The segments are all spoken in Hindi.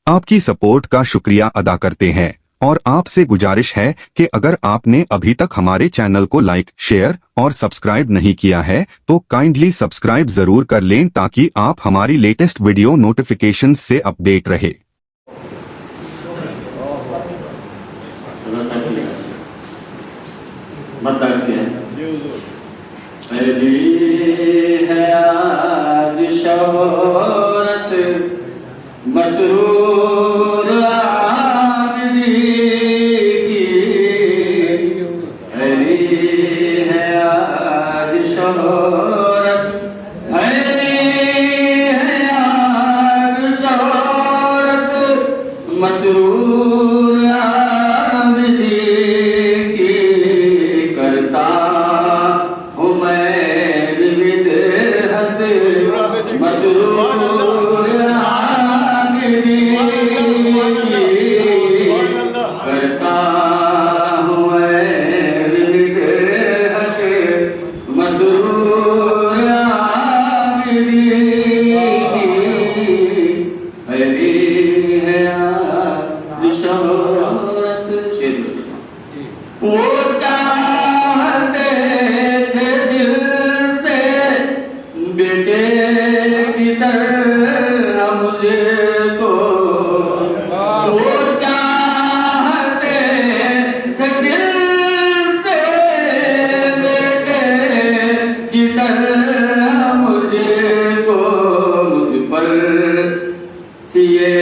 आपकी सपोर्ट का शुक्रिया अदा करते हैं और आपसे गुजारिश है कि अगर आपने अभी तक हमारे चैनल को लाइक, शेयर और सब्सक्राइब नहीं किया है तो काइंडली सब्सक्राइब जरूर कर लें ताकि आप हमारी लेटेस्ट वीडियो नोटिफिकेशंस से अपडेट रहे। पहली है आज शोहरत मसरूर आबदी की, पहली है आज शोहरत, पहली है आज शोहरत मसरूर आबदी की। करता हूँ मैं विदहत मसरूर आबदी की, करता हूँ मैं विदहत मसरूर आबदी की। पहली है आज शोहरत। शेर वो चाहते थे दिल से बेटे की तरह मुझे को, वो चाहते थे दिल से बेटे की तरह मुझे को। मुझ पर थी ये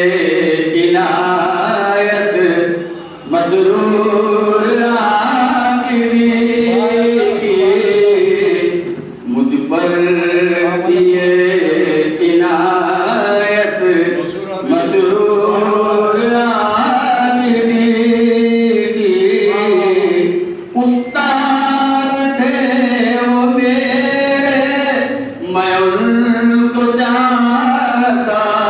इनायत मसरूर आखिरी की, मुझ पर ये इनायत मसरूर आखिरी की। उस्ताद थे वो मेरे, मैं उनको चाहता था।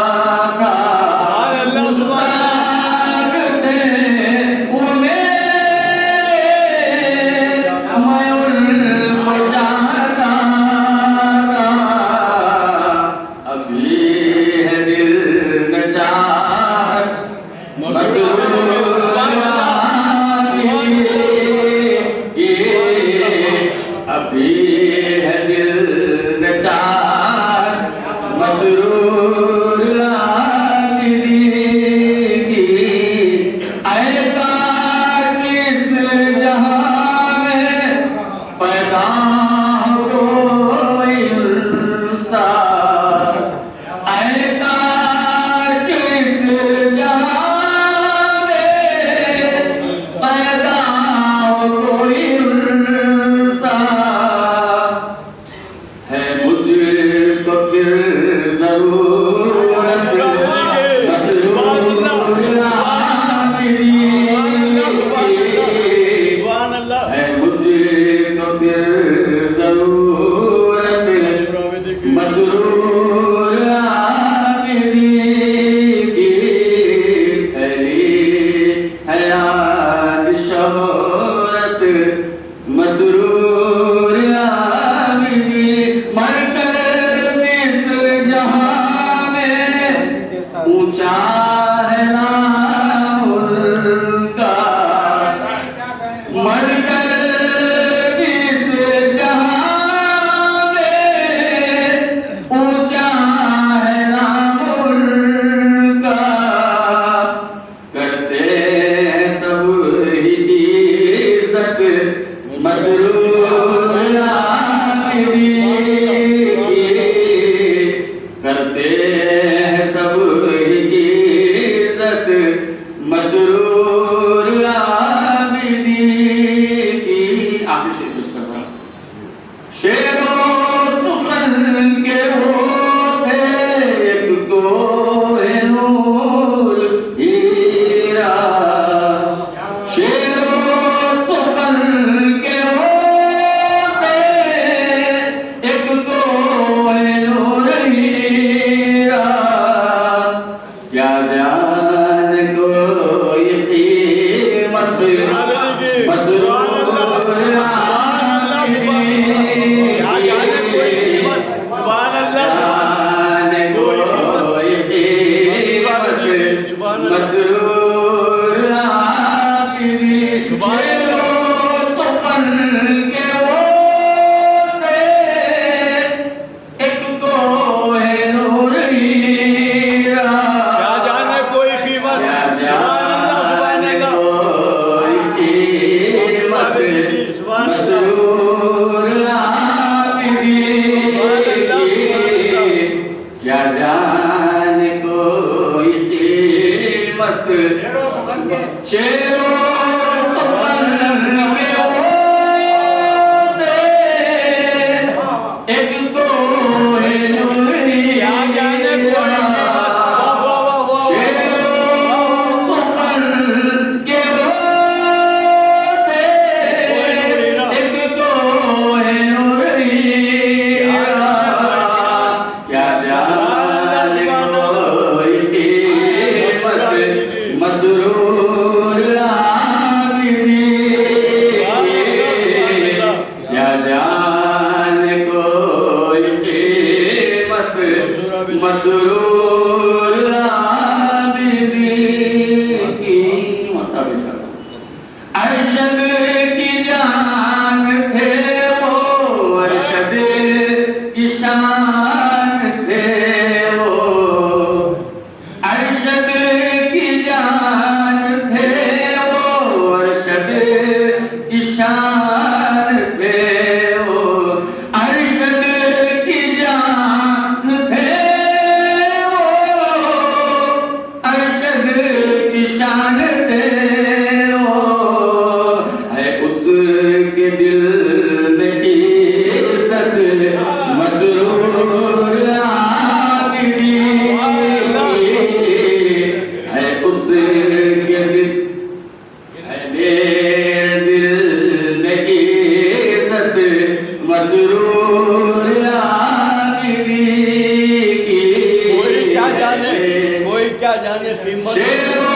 अभी है दिल नचार मसरूर आखिरी की। ऐ काश इस जहां में पैदा हो कोई इंसान, ऐ काश इस जहां में पैदा हो कोई है। मुझको फिर जरूरत मसरूर आखिरी की, है मुझको फिर जरूरत मसरूर आखिरी की। पहली है आज शोहरत मसरूर आबदी। मरकर इस जहां में ऊंचा है नाम उनका, मरकर इस जहां में ऊंचा है नाम उनका। करते हैं सब ही इज्जत मसरूर आखिरी की, करते हैं सब इज्जत मसरूर आबदी की। आखिरी शेर पेश कर रहा हूं। शेरों सुखन के वो थे, एक तो है नूर हीरा। शेरों सुखन के वो थे, एक तो है नूर हीरा। क्या जान कोई कीमत मसरूर मत शेरों सुपन के होते एक तो है नूरी मसरूर आबिदी की मुताबिक अरशद की जान थे वो अरशद की शान थे वो अरशद की जान थे वो अरशद की शान थे वो अरशद की जान थे शान थे वो है उसके दिल में इज्जत मसरूर आबिदी है उसके दिल है मेरे दिल में इज्जत मसरूर आबिदी की कोई क्या जाने कीमत के वो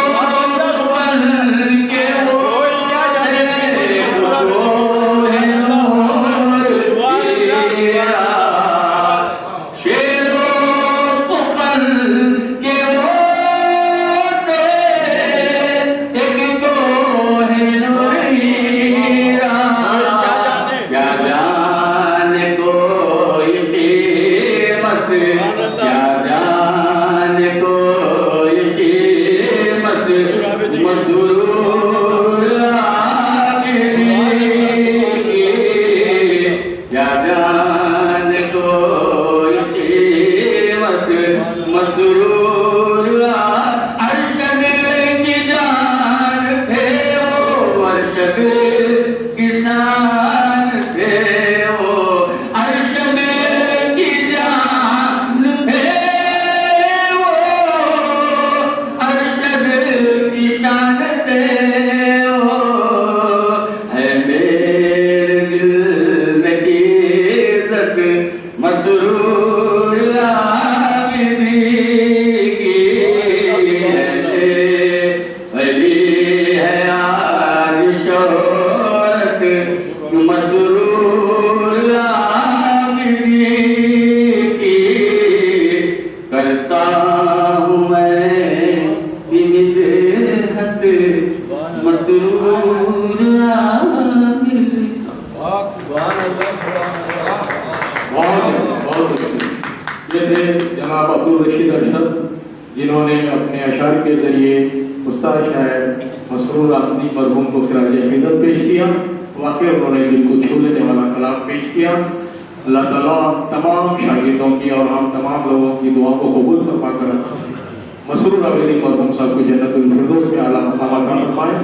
मसरूर आबिदी क्या जान कोई कीमत मसरूर अरशद की जान थे वो अरशद की शान थे वो अरशद की जान थे वो अरशद की शान थे वो है मेरे दिल में इज्जत मसरूर आबिदी की वली है आज शोहरत मसरूर आबिदी की करता हूँ मैं मिदहत मसरूर आबिदी ये थे जनाब अब्दुल रशीद अरशद जिन्होंने अपने अशार के ज़रिए उस्ताद शायर मसरूर आबिदी मरहूम को खिराज अक़ीदत पेश किया। वाकई उन्होंने दिल को छू लेने वाला कलाम पेश किया। अल्लाह ताला तमाम शागिर्दों की और हम तमाम लोगों की दुआ को कबूल फरमाकर मसरूर आबिदी मरहूम साहब को जन्नतुल फिरदौस में आला मकाम अता फरमाए।